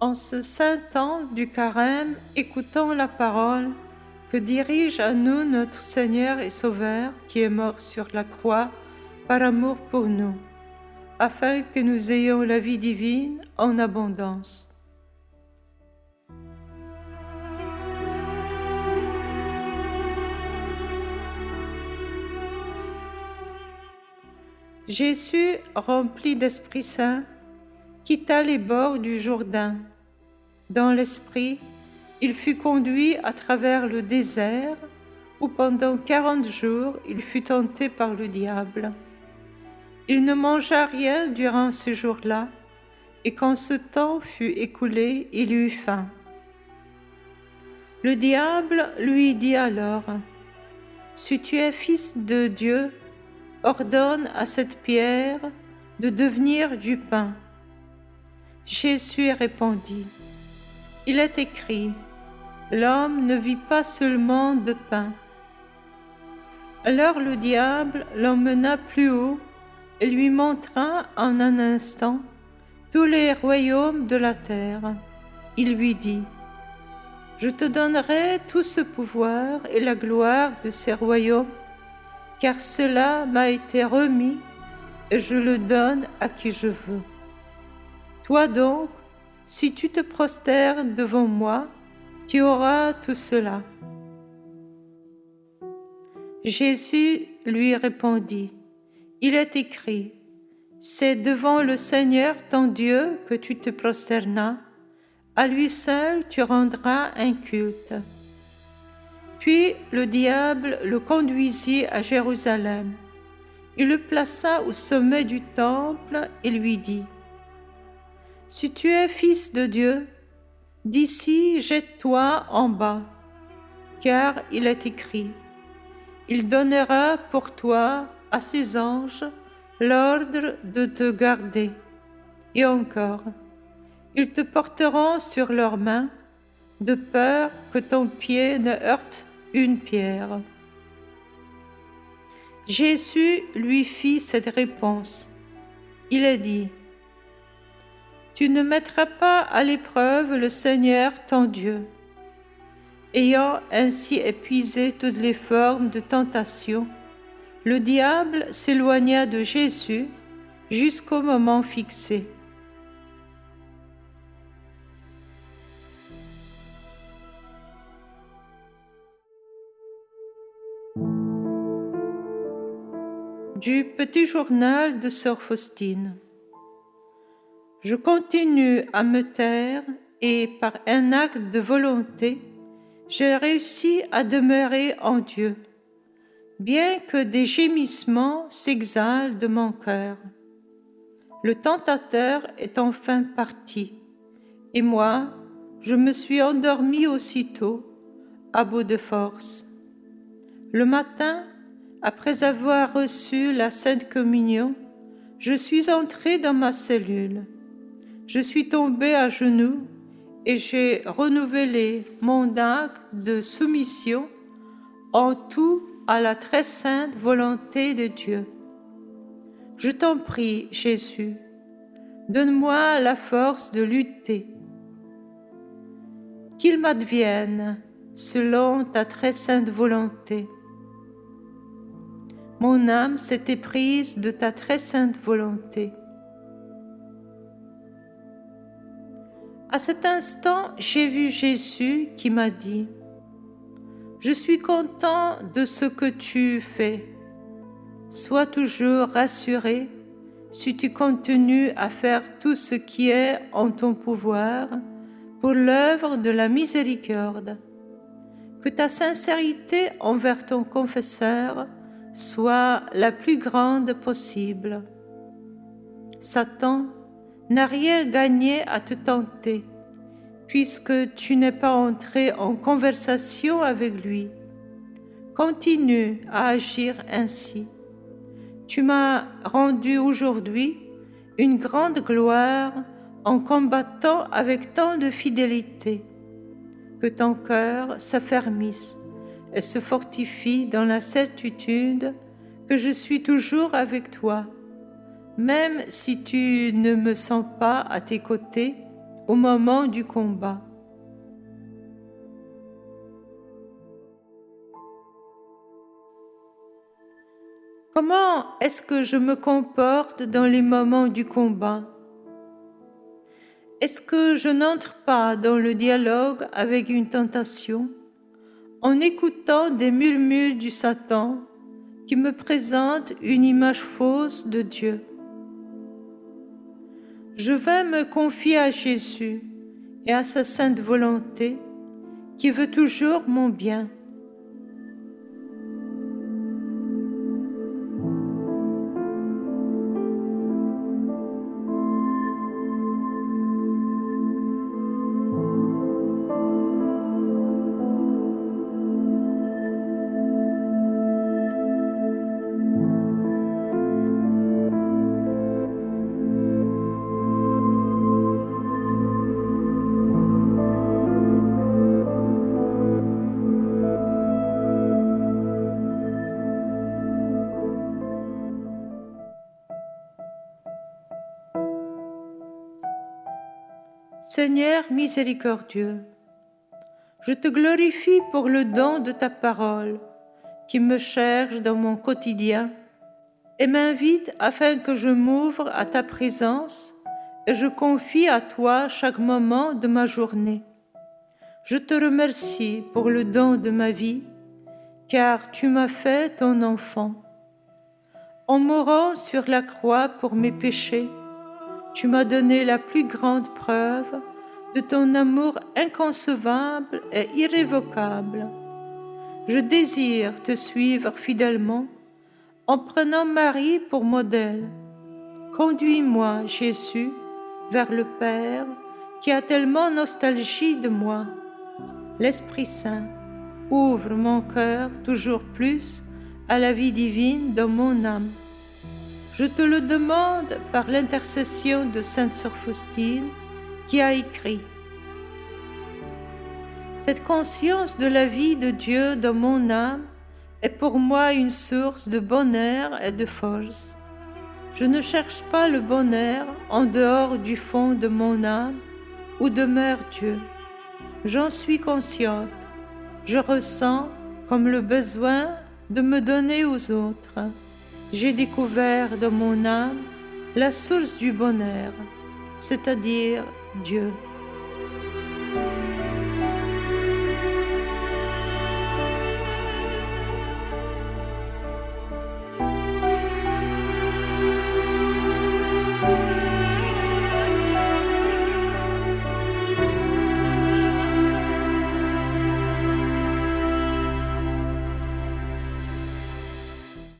En ce saint temps du carême, écoutons la parole que dirige à nous notre Seigneur et Sauveur qui est mort sur la croix par amour pour nous, afin que nous ayons la vie divine en abondance. Jésus, rempli d'Esprit Saint, quitta les bords du Jourdain. Dans l'Esprit, il fut conduit à travers le désert, où pendant 40 jours il fut tenté par le diable. Il ne mangea rien durant ces jours-là, et quand ce temps fut écoulé, il eut faim. Le diable lui dit alors, « Si tu es fils de Dieu, ordonne à cette pierre de devenir du pain. » Jésus répondit, « Il est écrit, l'homme ne vit pas seulement de pain. » Alors le diable l'emmena plus haut et lui montra en un instant tous les royaumes de la terre. Il lui dit, « Je te donnerai tout ce pouvoir et la gloire de ces royaumes, car cela m'a été remis et je le donne à qui je veux. Toi donc, si tu te prosternes devant moi, tu auras tout cela. » Jésus lui répondit, « Il est écrit, c'est devant le Seigneur ton Dieu que tu te prosternas, à lui seul tu rendras un culte. » Puis le diable le conduisit à Jérusalem. Il le plaça au sommet du temple et lui dit, « Si tu es fils de Dieu, d'ici jette-toi en bas, car il est écrit, il donnera pour toi à ses anges l'ordre de te garder. Et encore, ils te porteront sur leurs mains, de peur que ton pied ne heurte une pierre. » Jésus lui fit cette réponse. Il a dit, « Tu ne mettras pas à l'épreuve le Seigneur ton Dieu. » Ayant ainsi épuisé toutes les formes de tentation, le diable s'éloigna de Jésus jusqu'au moment fixé. Du petit journal de Sœur Faustine. Je continue à me taire et par un acte de volonté, j'ai réussi à demeurer en Dieu, bien que des gémissements s'exhalent de mon cœur. Le tentateur est enfin parti, et moi, je me suis endormie aussitôt, à bout de force. Le matin, après avoir reçu la Sainte Communion, je suis entrée dans ma cellule. Je suis tombée à genoux et j'ai renouvelé mon acte de soumission en tout à la très sainte volonté de Dieu. Je t'en prie, Jésus, donne-moi la force de lutter. Qu'il m'advienne selon ta très sainte volonté. Mon âme s'est éprise de ta très sainte volonté. À cet instant, j'ai vu Jésus qui m'a dit, « Je suis content de ce que tu fais. Sois toujours rassuré si tu continues à faire tout ce qui est en ton pouvoir pour l'œuvre de la miséricorde. Que ta sincérité envers ton confesseur soit la plus grande possible. Satan n'a rien gagné à te tenter, puisque tu n'es pas entré en conversation avec lui. Continue à agir ainsi. Tu m'as rendu aujourd'hui une grande gloire en combattant avec tant de fidélité. Que ton cœur s'affermisse et se fortifie dans la certitude que je suis toujours avec toi, même si tu ne me sens pas à tes côtés au moment du combat. Comment est-ce que je me comporte dans les moments du combat? Est-ce que je n'entre pas dans le dialogue avec une tentation en écoutant des murmures du Satan qui me présentent une image fausse de Dieu? Je vais me confier à Jésus et à sa sainte volonté qui veut toujours mon bien. Seigneur miséricordieux, je te glorifie pour le don de ta parole qui me cherche dans mon quotidien et m'invite afin que je m'ouvre à ta présence et je confie à toi chaque moment de ma journée. Je te remercie pour le don de ma vie, car tu m'as fait ton enfant. En mourant sur la croix pour mes péchés, tu m'as donné la plus grande preuve de ton amour inconcevable et irrévocable. Je désire te suivre fidèlement en prenant Marie pour modèle. Conduis-moi, Jésus, vers le Père qui a tellement nostalgie de moi. L'Esprit Saint, ouvre mon cœur toujours plus à la vie divine dans mon âme. Je te le demande par l'intercession de Sainte Sœur Faustine qui a écrit: cette conscience de la vie de Dieu dans mon âme est pour moi une source de bonheur et de force. Je ne cherche pas le bonheur en dehors du fond de mon âme où demeure Dieu. J'en suis consciente. Je ressens comme le besoin de me donner aux autres. J'ai découvert dans mon âme la source du bonheur, c'est-à-dire Dieu.